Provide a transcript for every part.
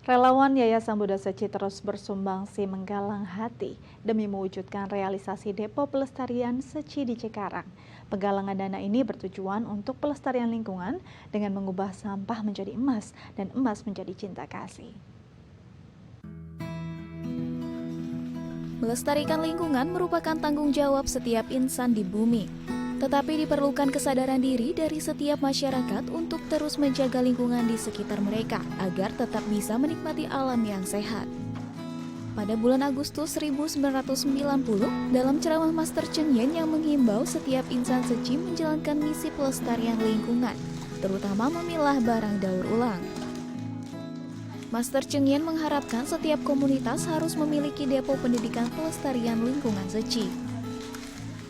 Relawan Yayasan Buddha Seci terus bersumbangsi menggalang hati demi mewujudkan realisasi Depo Pelestarian Seci di Cikarang. Penggalangan dana ini bertujuan untuk pelestarian lingkungan dengan mengubah sampah menjadi emas dan emas menjadi cinta kasih. Melestarikan lingkungan merupakan tanggung jawab setiap insan di bumi. Tetapi diperlukan kesadaran diri dari setiap masyarakat untuk terus menjaga lingkungan di sekitar mereka agar tetap bisa menikmati alam yang sehat. Pada bulan Agustus 1990, dalam ceramah Master Cheng Yen yang menghimbau setiap insan Seci menjalankan misi pelestarian lingkungan, terutama memilah barang daur ulang. Master Cheng Yen mengharapkan setiap komunitas harus memiliki depo pendidikan pelestarian lingkungan Seci.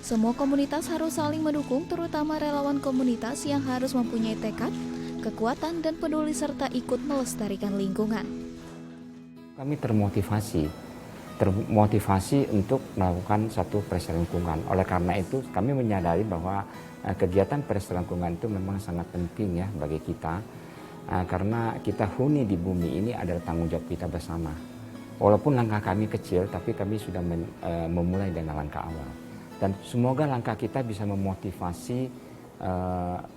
Semua komunitas harus saling mendukung, terutama relawan komunitas yang harus mempunyai tekad, kekuatan, dan peduli serta ikut melestarikan lingkungan. Kami termotivasi untuk melakukan satu pelestarian lingkungan. Oleh karena itu, kami menyadari bahwa kegiatan pelestarian lingkungan itu memang sangat penting ya bagi kita, karena kita huni di bumi ini adalah tanggung jawab kita bersama. Walaupun langkah kami kecil, tapi kami sudah memulai dengan langkah awal. Dan semoga langkah kita bisa memotivasi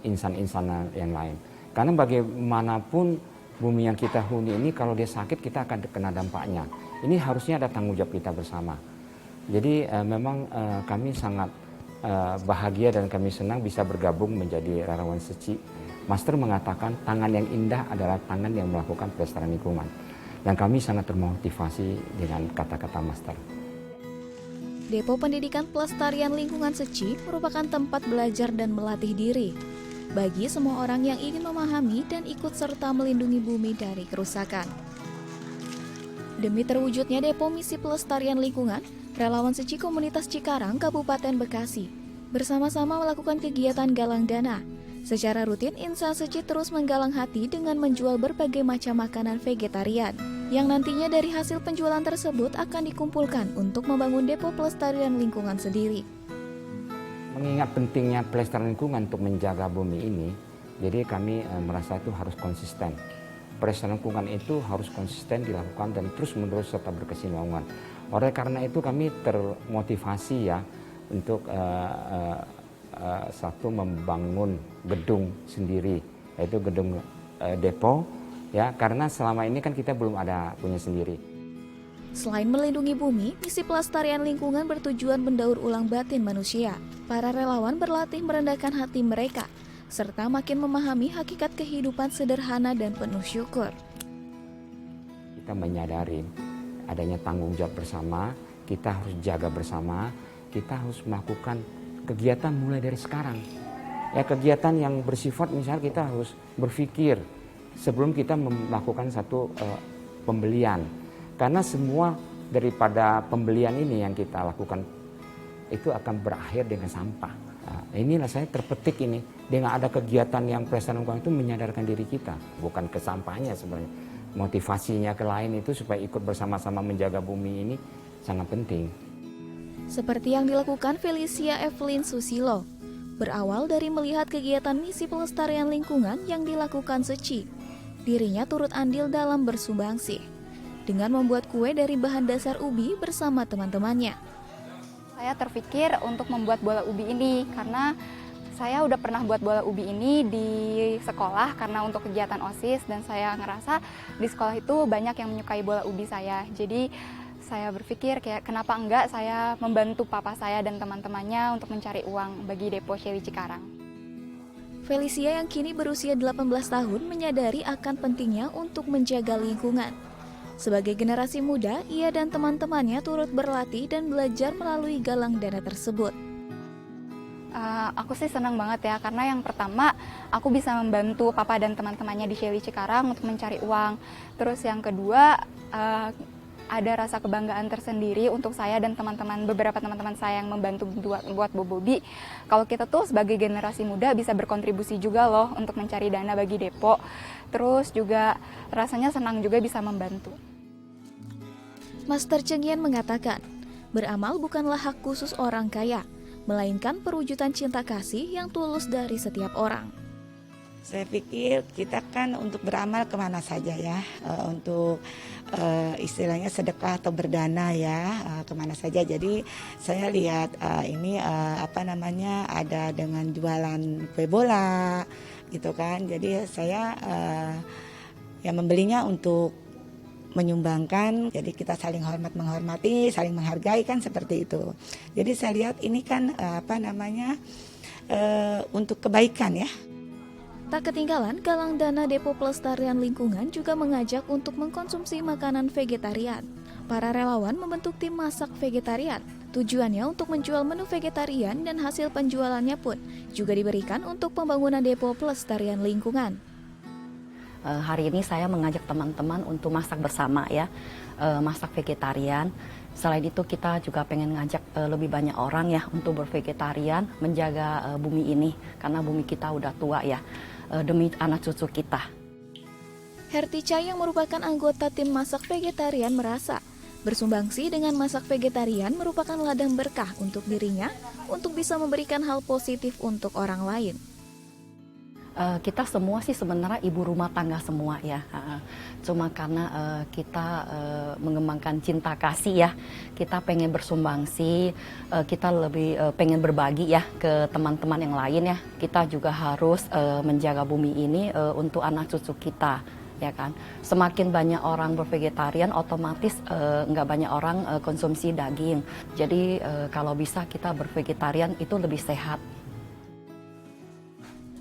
insan-insan yang lain. Karena bagaimanapun bumi yang kita huni ini kalau dia sakit kita akan kena dampaknya. Ini harusnya ada tanggung jawab kita bersama. Jadi memang kami sangat bahagia dan kami senang bisa bergabung menjadi relawan Seci. Master mengatakan tangan yang indah adalah tangan yang melakukan pelestarian lingkungan. Dan kami sangat termotivasi dengan kata-kata Master. Depo Pendidikan Pelestarian Lingkungan Seci merupakan tempat belajar dan melatih diri bagi semua orang yang ingin memahami dan ikut serta melindungi bumi dari kerusakan. Demi terwujudnya Depo Misi Pelestarian Lingkungan, relawan Seci Komunitas Cikarang, Kabupaten Bekasi, bersama-sama melakukan kegiatan galang dana. Secara rutin, insan Seci terus menggalang hati dengan menjual berbagai macam makanan vegetarian, yang nantinya dari hasil penjualan tersebut akan dikumpulkan untuk membangun Depo Pelestarian Lingkungan sendiri. Mengingat pentingnya pelestarian lingkungan untuk menjaga bumi ini, jadi kami merasa itu harus konsisten. Pelestarian lingkungan itu harus konsisten dilakukan dan terus-menerus serta berkesinambungan. Oleh karena itu kami termotivasi ya untuk satu membangun gedung sendiri, yaitu gedung depo. Ya, karena selama ini kan kita belum ada punya sendiri. Selain melindungi bumi, misi pelestarian lingkungan bertujuan mendaur ulang batin manusia. Para relawan berlatih merendahkan hati mereka, serta makin memahami hakikat kehidupan sederhana dan penuh syukur. Kita menyadari adanya tanggung jawab bersama, kita harus jaga bersama, kita harus melakukan kegiatan mulai dari sekarang. Ya, kegiatan yang bersifat misalnya kita harus berpikir sebelum kita melakukan satu pembelian. Karena semua daripada pembelian ini yang kita lakukan itu akan berakhir dengan sampah. Nah, inilah saya terpetik ini. Dengan ada kegiatan yang pelestarian lingkungan itu menyadarkan diri kita. Bukan ke sampahnya sebenarnya. Motivasinya ke lain itu supaya ikut bersama-sama menjaga bumi ini sangat penting. Seperti yang dilakukan Felicia Evelyn Susilo. Berawal dari melihat kegiatan misi pelestarian lingkungan yang dilakukan Seci, dirinya turut andil dalam bersumbangsi dengan membuat kue dari bahan dasar ubi bersama teman-temannya. Saya terpikir untuk membuat bola ubi ini karena saya udah pernah buat bola ubi ini di sekolah karena untuk kegiatan OSIS, dan saya ngerasa di sekolah itu banyak yang menyukai bola ubi saya. Jadi saya berpikir kayak kenapa enggak saya membantu papa saya dan teman-temannya untuk mencari uang bagi Depo Cewi Cikarang. Felicia yang kini berusia 18 tahun menyadari akan pentingnya untuk menjaga lingkungan. Sebagai generasi muda, ia dan teman-temannya turut berlatih dan belajar melalui galang dana tersebut. Aku sih senang banget ya, karena yang pertama aku bisa membantu papa dan teman-temannya di Cewi Cikarang untuk mencari uang. Terus yang kedua, ada rasa kebanggaan tersendiri untuk saya dan beberapa teman-teman saya yang membantu buat Bobobi. Kalau kita tuh sebagai generasi muda bisa berkontribusi juga loh untuk mencari dana bagi Depo. Terus juga rasanya senang juga bisa membantu. Master Cheng Yen mengatakan, beramal bukanlah hak khusus orang kaya, melainkan perwujudan cinta kasih yang tulus dari setiap orang. Saya pikir kita kan untuk beramal kemana saja ya, untuk istilahnya sedekah atau berdana ya, kemana saja. Jadi saya lihat ini ada dengan jualan kue bola gitu kan. Jadi saya ya membelinya untuk menyumbangkan, jadi kita saling hormat menghormati, saling menghargai kan seperti itu. Jadi saya lihat ini kan untuk kebaikan ya. Tak ketinggalan, Galang Dana Depo Pelestarian Lingkungan juga mengajak untuk mengkonsumsi makanan vegetarian. Para relawan membentuk tim masak vegetarian. Tujuannya untuk menjual menu vegetarian dan hasil penjualannya pun juga diberikan untuk pembangunan Depo Pelestarian Lingkungan. Hari ini saya mengajak teman-teman untuk masak bersama ya, masak vegetarian. Selain itu kita juga pengen ngajak lebih banyak orang ya untuk bervegetarian, menjaga bumi ini karena bumi kita udah tua ya, demi anak cucu kita. Hertica yang merupakan anggota tim masak vegetarian merasa bersumbangsi dengan masak vegetarian merupakan ladang berkah untuk dirinya untuk bisa memberikan hal positif untuk orang lain. Kita semua sih sebenarnya ibu rumah tangga semua ya, cuma karena kita mengembangkan cinta kasih ya, kita pengen bersumbangsi, kita lebih pengen berbagi ya ke teman-teman yang lain ya. Kita juga harus menjaga bumi ini untuk anak cucu kita ya kan. Semakin banyak orang bervegetarian, otomatis nggak banyak orang konsumsi daging. Jadi kalau bisa kita bervegetarian itu lebih sehat.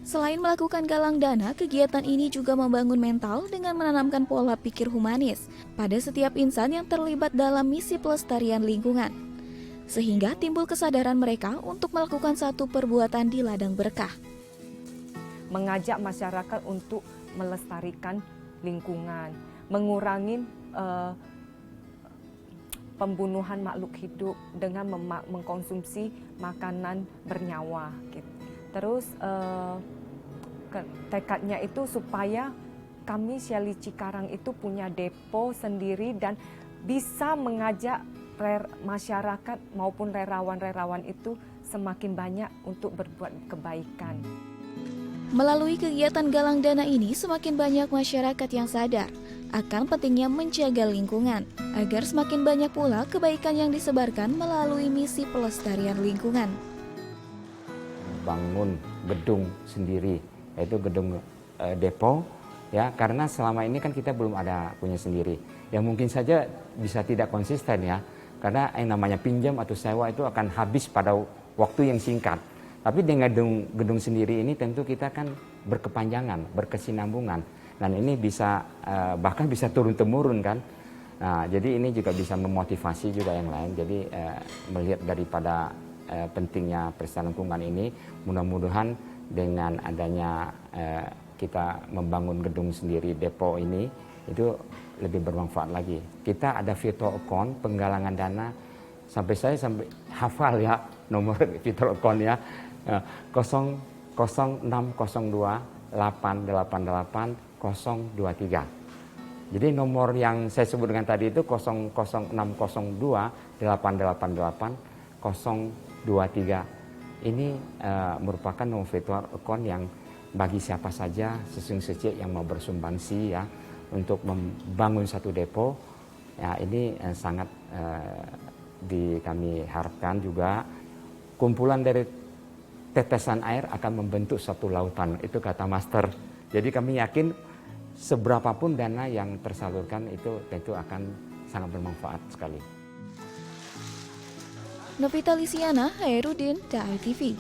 Selain melakukan galang dana, kegiatan ini juga membangun mental dengan menanamkan pola pikir humanis pada setiap insan yang terlibat dalam misi pelestarian lingkungan. Sehingga timbul kesadaran mereka untuk melakukan satu perbuatan di ladang berkah. Mengajak masyarakat untuk melestarikan lingkungan, mengurangi pembunuhan makhluk hidup dengan mengkonsumsi makanan bernyawa. Gitu. Terus tekadnya itu supaya kami Shelley Cikarang itu punya depo sendiri dan bisa mengajak masyarakat maupun relawan-relawan itu semakin banyak untuk berbuat kebaikan. Melalui kegiatan galang dana ini, semakin banyak masyarakat yang sadar akan pentingnya menjaga lingkungan, agar semakin banyak pula kebaikan yang disebarkan melalui misi pelestarian lingkungan. Bangun gedung sendiri, yaitu gedung depo, ya, karena selama ini kan kita belum ada punya sendiri. Ya mungkin saja bisa tidak konsisten ya, karena yang namanya pinjam atau sewa itu akan habis pada waktu yang singkat. Tapi dengan gedung sendiri ini tentu kita kan berkepanjangan, berkesinambungan, dan ini bisa bahkan bisa turun-temurun kan. Nah, jadi ini juga bisa memotivasi juga yang lain. Jadi melihat daripada pentingnya pelestarian lingkungan ini, mudah-mudahan dengan adanya kita membangun gedung sendiri depo ini itu lebih bermanfaat lagi. Kita ada virtual account penggalangan dana, sampai saya hafal ya nomor virtual account ya, 00602 888 023. Jadi nomor yang saya sebut dengan tadi itu 00602 888 023. Ini merupakan nomor virtual account yang bagi siapa saja sesung-secik yang mau bersumbangsi ya untuk membangun satu depo ya, ini sangat kami harapkan juga kumpulan dari tetesan air akan membentuk satu lautan, itu kata Master. Jadi kami yakin seberapapun dana yang tersalurkan itu tentu akan sangat bermanfaat sekali. Novita Lisiana, Hairudin, DAI TV.